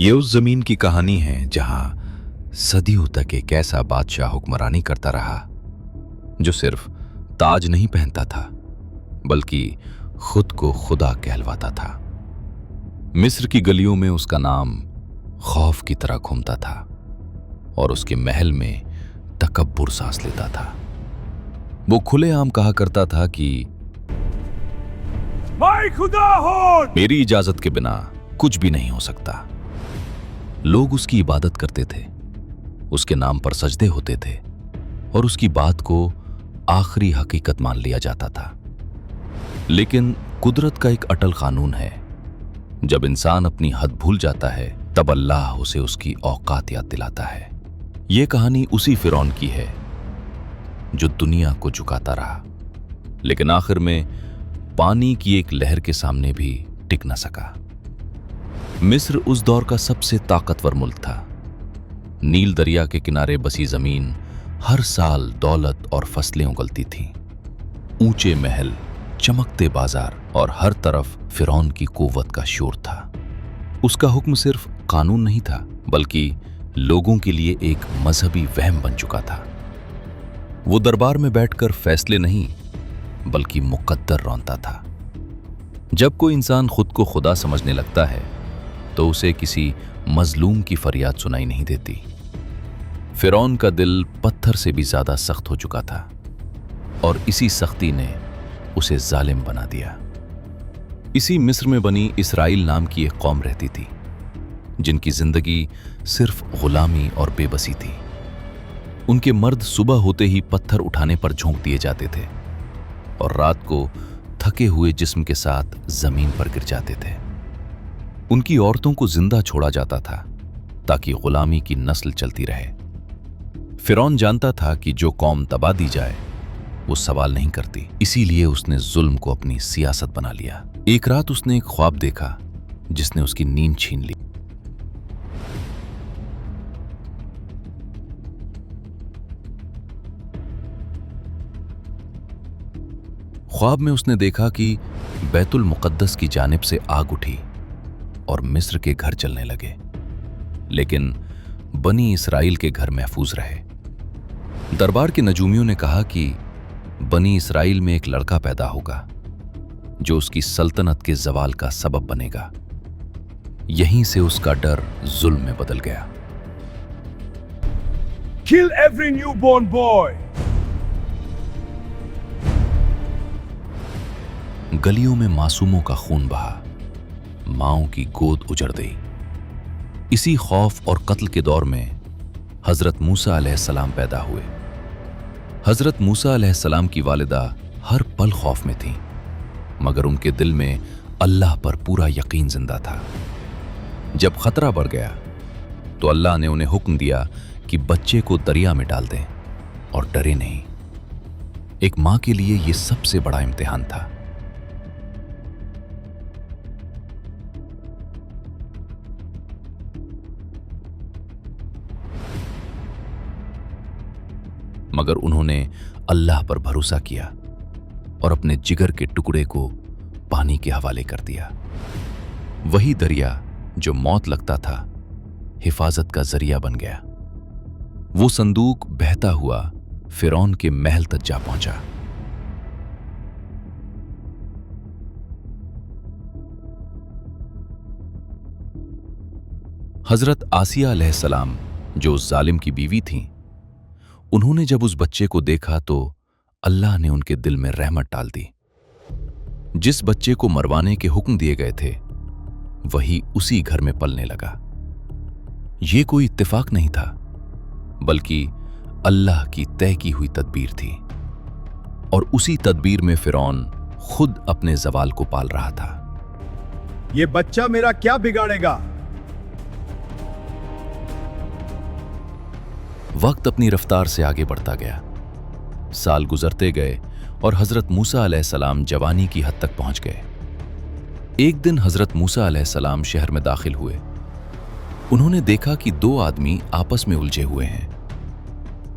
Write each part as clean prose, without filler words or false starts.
ये उस जमीन की कहानी है जहां सदियों तक एक ऐसा बादशाह हुक्मरानी करता रहा जो सिर्फ ताज नहीं पहनता था बल्कि खुद को खुदा कहलवाता था। मिस्र की गलियों में उसका नाम खौफ की तरह घूमता था और उसके महल में तकब्बुर सांस लेता था। वो खुलेआम कहा करता था कि मैं खुदा हूं। मेरी इजाजत के बिना कुछ भी नहीं हो सकता। लोग उसकी इबादत करते थे, उसके नाम पर सजदे होते थे और उसकी बात को आखिरी हकीकत मान लिया जाता था। लेकिन कुदरत का एक अटल कानून है, जब इंसान अपनी हद भूल जाता है तब अल्लाह उसे उसकी औकात याद दिलाता है। यह कहानी उसी फिरौन की है जो दुनिया को झुकाता रहा, लेकिन आखिर में पानी की एक लहर के सामने भी टिक न सका। मिस्र उस दौर का सबसे ताकतवर मुल्क था। नील दरिया के किनारे बसी जमीन हर साल दौलत और फसलें उगलती थीं। ऊंचे महल, चमकते बाजार और हर तरफ फिरौन की कुव्वत का शोर था। उसका हुक्म सिर्फ कानून नहीं था बल्कि लोगों के लिए एक मजहबी वहम बन चुका था। वो दरबार में बैठकर फैसले नहीं बल्कि मुकद्दर रौंता था। जब कोई इंसान खुद को खुदा समझने लगता है तो उसे किसी मजलूम की फरियाद सुनाई नहीं देती। फिरौन का दिल पत्थर से भी ज्यादा सख्त हो चुका था और इसी सख्ती ने उसे जालिम बना दिया। इसी मिस्र में बनी इसराइल नाम की एक कौम रहती थी जिनकी जिंदगी सिर्फ गुलामी और बेबसी थी। उनके मर्द सुबह होते ही पत्थर उठाने पर झोंक दिए जाते थे और रात को थके हुए जिस्म के साथ जमीन पर गिर जाते थे। उनकी औरतों को जिंदा छोड़ा जाता था ताकि गुलामी की नस्ल चलती रहे। फिरौन जानता था कि जो कौम तबाह दी जाए वो सवाल नहीं करती, इसीलिए उसने जुल्म को अपनी सियासत बना लिया। एक रात उसने एक ख्वाब देखा जिसने उसकी नींद छीन ली। ख्वाब में उसने देखा कि बैतुल मुक़द्दस की जानिब से आग उठी और मिस्र के घर चलने लगे, लेकिन बनी इसराइल के घर महफूज रहे। दरबार के नजूमियों ने कहा कि बनी इसराइल में एक लड़का पैदा होगा जो उसकी सल्तनत के जवाल का सबब बनेगा। यहीं से उसका डर जुल्म में बदल गया। Kill every newborn boy. गलियों में मासूमों का खून बहा, माओं की गोद उजड़ गई। इसी खौफ और कत्ल के दौर में हजरत मूसा अलैहिस्सलाम पैदा हुए। हजरत मूसा अलैहिस्सलाम की वालिदा हर पल खौफ में थी, मगर उनके दिल में अल्लाह पर पूरा यकीन जिंदा था। जब खतरा बढ़ गया तो अल्लाह ने उन्हें हुक्म दिया कि बच्चे को दरिया में डाल दें और डरे नहीं। एक मां के लिए यह सबसे बड़ा इम्तिहान था। मगर उन्होंने अल्लाह पर भरोसा किया और अपने जिगर के टुकड़े को पानी के हवाले कर दिया। वही दरिया जो मौत लगता था हिफाजत का जरिया बन गया। वो संदूक बहता हुआ फिरौन के महल तक जा पहुंचा। हजरत आसिया अलैहिस्सलाम जो उस जालिम की बीवी थीं, उन्होंने जब उस बच्चे को देखा तो अल्लाह ने उनके दिल में रहमत डाल दी। जिस बच्चे को मरवाने के हुक्म दिए गए थे वही उसी घर में पलने लगा। यह कोई इत्तेफाक नहीं था बल्कि अल्लाह की तय की हुई तदबीर थी और उसी तदबीर में फिरौन खुद अपने जवाल को पाल रहा था। ये बच्चा मेरा क्या बिगाड़ेगा? वक्त अपनी रफ्तार से आगे बढ़ता गया। साल गुजरते गए और हजरत मूसा अलैहिस्सलाम जवानी की हद तक पहुंच गए। एक दिन हजरत मूसा अलैहिस्सलाम शहर में दाखिल हुए। उन्होंने देखा कि दो आदमी आपस में उलझे हुए हैं।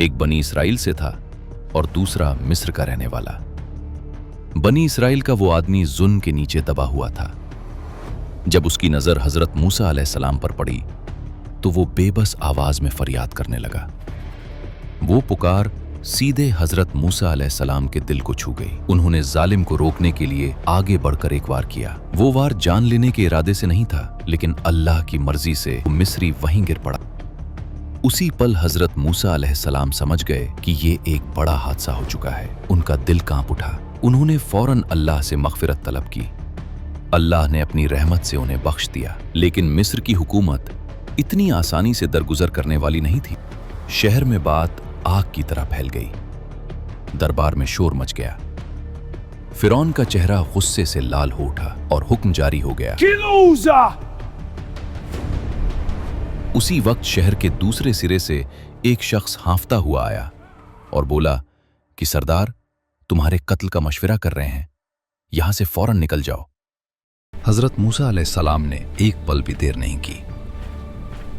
एक बनी इसराइल से था और दूसरा मिस्र का रहने वाला। बनी इसराइल का वो आदमी जुल्म के नीचे दबा हुआ था। जब उसकी नजर हजरत मूसा अलैहिस्सलाम पर पड़ी तो वो बेबस आवाज में फरियाद करने लगा। वो पुकार सीधे हजरत मूसा अलैहिस्सलाम के दिल को छू गई। उन्होंने जालिम को रोकने के लिए आगे बढ़कर एक वार किया। वो वार जान लेने के इरादे से नहीं था, लेकिन अल्लाह की मर्जी से मिस्री वहीं गिर पड़ा। उसी पल हजरत मूसा अलैहिस्सलाम समझ गए कि ये एक बड़ा हादसा हो चुका है। उनका दिल कांप उठा। उन्होंने फौरन अल्लाह से मगफिरत तलब की। अल्लाह ने अपनी रहमत से उन्हें बख्श दिया। लेकिन मिस्र की हुकूमत इतनी आसानी से दरगुजर करने वाली नहीं थी। शहर में बात आग की तरह फैल गई। दरबार में शोर मच गया। फिरौन का चेहरा गुस्से से लाल हो उठा और हुक्म जारी हो गया। उसी वक्त शहर के दूसरे सिरे से एक शख्स हांफता हुआ आया और बोला कि सरदार, तुम्हारे कत्ल का मशवरा कर रहे हैं, यहां से फौरन निकल जाओ। हजरत मूसा अलैहिस्सलाम ने एक पल भी देर नहीं की,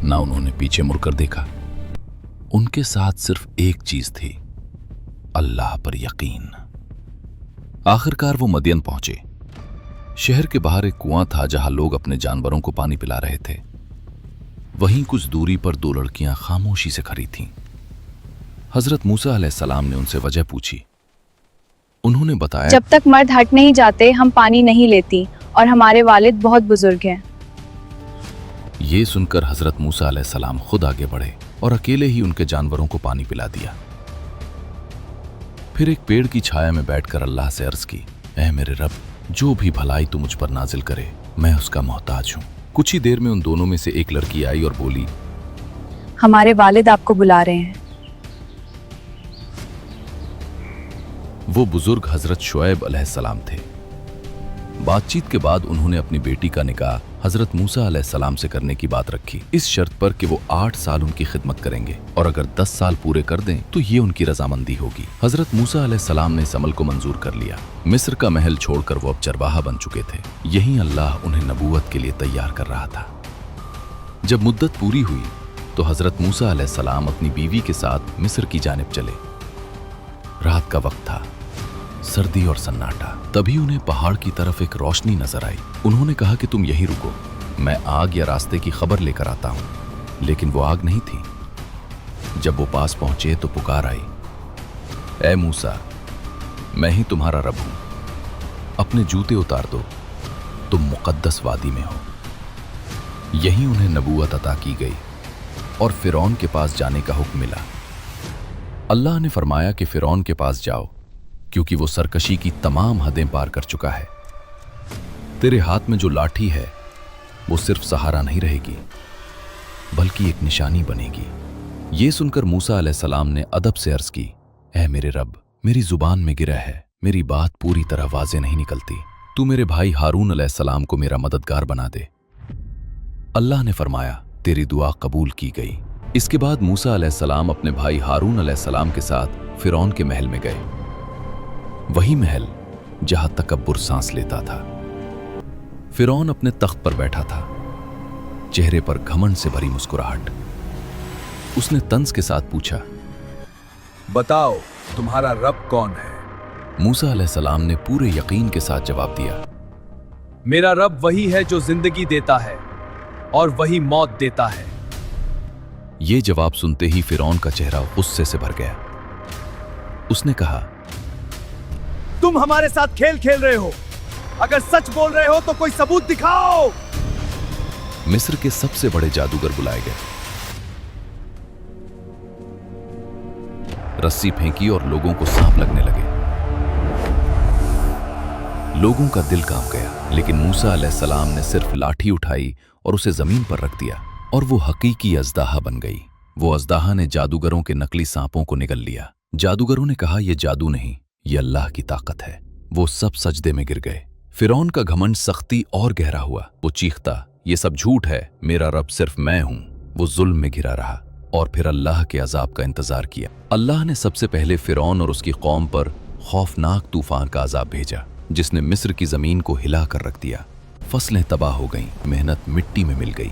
ना उन्होंने पीछे मुड़कर देखा। उनके साथ सिर्फ एक चीज थी, अल्लाह पर यकीन। आखिरकार वो मदियन पहुंचे। शहर के बाहर एक कुआं था जहां लोग अपने जानवरों को पानी पिला रहे थे। वहीं कुछ दूरी पर दो लड़कियां खामोशी से खड़ी थीं। हजरत मूसा अलैहिस्सलाम ने उनसे वजह पूछी। उन्होंने बताया, जब तक मर्द हट नहीं जाते हम पानी नहीं लेती, और हमारे वालिद बहुत बुजुर्ग हैं। ये सुनकर हजरत मूसा अलैहिस्सलाम खुद आगे बढ़े और अकेले ही उनके जानवरों को पानी पिला दिया। फिर एक पेड़ की छाया में बैठकर अल्लाह से अर्ज की, ऐ मेरे रब, जो भी भलाई तू मुझ पर नाजिल करे, मैं उसका मोहताज हूं। कुछ ही देर में उन दोनों में से एक लड़की आई और बोली, हमारे वालिद आपको बुला रहे हैं। वो बुजुर्ग हजरत शुएब अलैहिस्सलाम थे। बातचीत के बाद उन्होंने अपनी बेटी का निकाह हजरत मूसा अलैहिस्सलाम से करने की बात रखी, इस शर्त पर कि वो 8 साल उनकी खिदमत करेंगे और अगर 10 साल पूरे कर दें तो ये उनकी रजामंदी होगी। हजरत मूसा अलैहिस्सलाम ने इस अमल को मंजूर कर लिया। मिस्र का महल छोड़कर वो अब चरवाहा बन चुके थे। यहीं अल्लाह उन्हें नबूवत के लिए तैयार कर रहा था। जब मुद्दत पूरी हुई तो हजरत मूसा अलैहिस्सलाम अपनी बीवी के साथ मिस्र की जानिब चले। रात का वक्त था, सर्दी और सन्नाटा। तभी उन्हें पहाड़ की तरफ एक रोशनी नजर आई। उन्होंने कहा कि तुम यहीं रुको, मैं आग या रास्ते की खबर लेकर आता हूं। लेकिन वो आग नहीं थी। जब वो पास पहुंचे तो पुकार आई, ऐ मूसा, मैं ही तुम्हारा रब हूं, अपने जूते उतार दो, तुम मुकद्दस वादी में हो। यहीं उन्हें नबूवत अता की गई और फिरौन के पास जाने का हुक्म मिला। अल्लाह ने फरमाया कि फिरौन के पास जाओ, क्योंकि वो सरकशी की तमाम हदें पार कर चुका है। तेरे हाथ में जो लाठी है वो सिर्फ सहारा नहीं रहेगी, बल्कि एक निशानी बनेगी। ये सुनकर मूसा अलैहिस्सलाम ने अदब से अर्ज की, ऐ मेरे रब, मेरी जुबान में गिरा है, मेरी बात पूरी तरह वाज़े नहीं निकलती। तू मेरे भाई हारून अलैहिस्सलाम को मेरा मददगार बना दे। अल्लाह ने फरमाया, तेरी दुआ कबूल की गई। इसके बाद मूसा अलैहिस्सलाम अपने भाई हारून अलैहिस्सलाम के साथ फिरौन के महल में गए। वही महल जहां तकब्बुर सांस लेता था। फिरौन अपने तख्त पर बैठा था, चेहरे पर घमंड से भरी मुस्कुराहट। उसने तंज के साथ पूछा, बताओ तुम्हारा रब कौन है? मूसा अलैहिस्सलाम ने पूरे यकीन के साथ जवाब दिया, मेरा रब वही है जो जिंदगी देता है और वही मौत देता है। ये जवाब सुनते ही फिरौन का चेहरा गुस्से से भर गया। उसने कहा, तुम हमारे साथ खेल खेल रहे हो। अगर सच बोल रहे हो तो कोई सबूत दिखाओ। मिस्र के सबसे बड़े जादूगर बुलाए गए। रस्सी फेंकी और लोगों को सांप लगने लगे। लोगों का दिल कांप गया, लेकिन मूसा अलैहिस्सलाम ने सिर्फ लाठी उठाई और उसे जमीन पर रख दिया और वो हकीकी अज़दाहा बन गई। वो अज़दाहा ने जादूगरों के नकली सांपों को निगल लिया। जादूगरों ने कहा, यह जादू नहीं, ये अल्लाह की ताकत है। वो सब सजदे में गिर गए। फिरौन का घमंड सख्ती और गहरा हुआ। वो चीखता, ये सब झूठ है, मेरा रब सिर्फ मैं हूं। वो जुल्म में घिरा रहा और फिर अल्लाह के अजाब का इंतजार किया। अल्लाह ने सबसे पहले फिरौन और उसकी कौम पर खौफनाक तूफान का अजाब भेजा, जिसने मिस्र की जमीन को हिला कर रख दिया। फसलें तबाह हो गईं, मेहनत मिट्टी में मिल गई।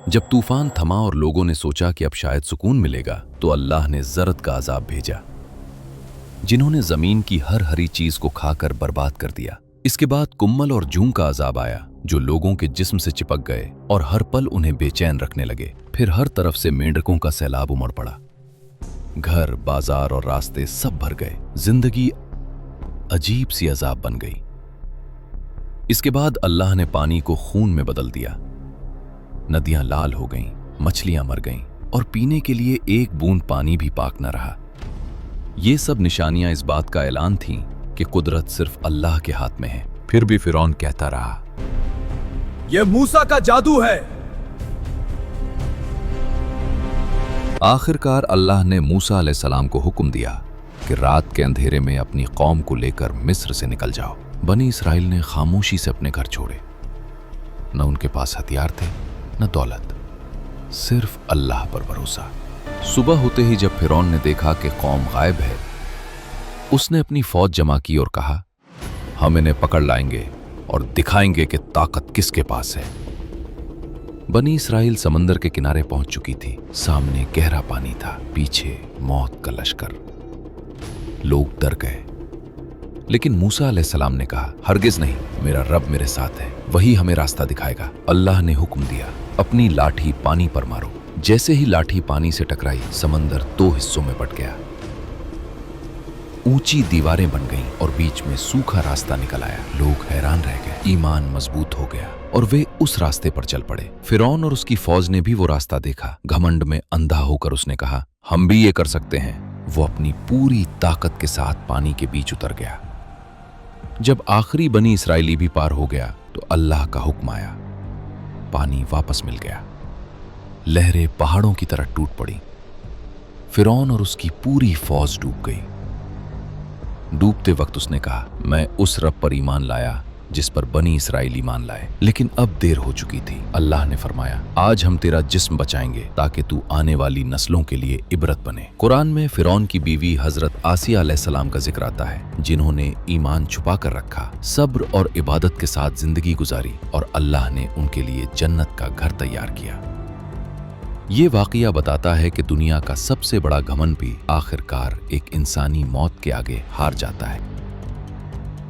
जब तूफान थमा और लोगों ने सोचा कि अब शायद सुकून मिलेगा, तो अल्लाह ने ज़रद का अजाब भेजा, जिन्होंने जमीन की हर हरी चीज को खाकर बर्बाद कर दिया। इसके बाद कुम्मल और जूं का अजाब आया, जो लोगों के जिस्म से चिपक गए और हर पल उन्हें बेचैन रखने लगे। फिर हर तरफ से मेंढकों का सैलाब उमड़ पड़ा। घर, बाजार और रास्ते सब भर गए। जिंदगी अजीब सी अजाब बन गई। इसके बाद अल्लाह ने पानी को खून में बदल दिया। नदियां लाल हो गईं, मछलियां मर गईं और पीने के लिए एक बूंद पानी भी पाक न रहा। ये सब निशानियां इस बात का ऐलान थीं कि कुदरत सिर्फ अल्लाह के हाथ में है। फिर भी फिरौन कहता रहा, ये मूसा का जादू है। आखिरकार अल्लाह ने मूसा अलैहिस्सलाम को हुक्म दिया कि रात के अंधेरे में अपनी कौम को लेकर मिस्र से निकल जाओ। बनी इसराइल ने खामोशी से अपने घर छोड़े। न उनके पास हथियार थे, न दौलत, सिर्फ अल्लाह पर भरोसा। सुबह होते ही जब फिरौन ने देखा कि कौम गायब है, उसने अपनी फौज जमा की और कहा, हम इन्हें पकड़ लाएंगे और दिखाएंगे कि ताकत किसके पास है। बनी इसराइल समंदर के किनारे पहुंच चुकी थी। सामने गहरा पानी था, पीछे मौत का लश्कर। लोग डर गए, लेकिन मूसा अलैहिस्सलाम ने कहा, हरगिज नहीं, मेरा रब मेरे साथ है, वही हमें रास्ता दिखाएगा। अल्लाह ने हुक्म दिया, अपनी लाठी पानी पर मारो। जैसे ही लाठी पानी से टकराई, समंदर दो हिस्सों में बट गया। ऊंची दीवारें बन गईं और बीच में सूखा रास्ता निकल आया। लोग हैरान रह गए, ईमान मजबूत हो गया और वे उस रास्ते पर चल पड़े। फिरौन और उसकी फौज ने भी वो रास्ता देखा। घमंड में अंधा होकर उसने कहा, हम भी ये कर सकते हैं। वो अपनी पूरी ताकत के साथ पानी के बीच उतर गया। जब आखिरी बनी इसराइली भी पार हो गया तो अल्लाह का हुक्म आया, पानी वापस मिल गया। लहरें पहाड़ों की तरह टूट पड़ी। फिरौन और उसकी पूरी फौज डूब गई। डूबते वक्त उसने कहा, मैं उस रब पर ईमान लाया जिस पर बनी इसराइल ईमान लाए। लेकिन अब देर हो चुकी थी। अल्लाह ने फरमाया, आज हम तेरा जिस्म बचाएंगे ताकि तू आने वाली नस्लों के लिए इबरत बने। कुरान में फिरौन की बीवी हजरत आसिया अलैहिस्सलाम का जिक्र आता है, जिन्होंने ईमान छुपा कर रखा, सब्र और इबादत के साथ जिंदगी गुजारी और अल्लाह ने उनके लिए जन्नत का घर तैयार किया। ये वाकया बताता है कि दुनिया का सबसे बड़ा घमंड भी आखिरकार एक इंसानी मौत के आगे हार जाता है।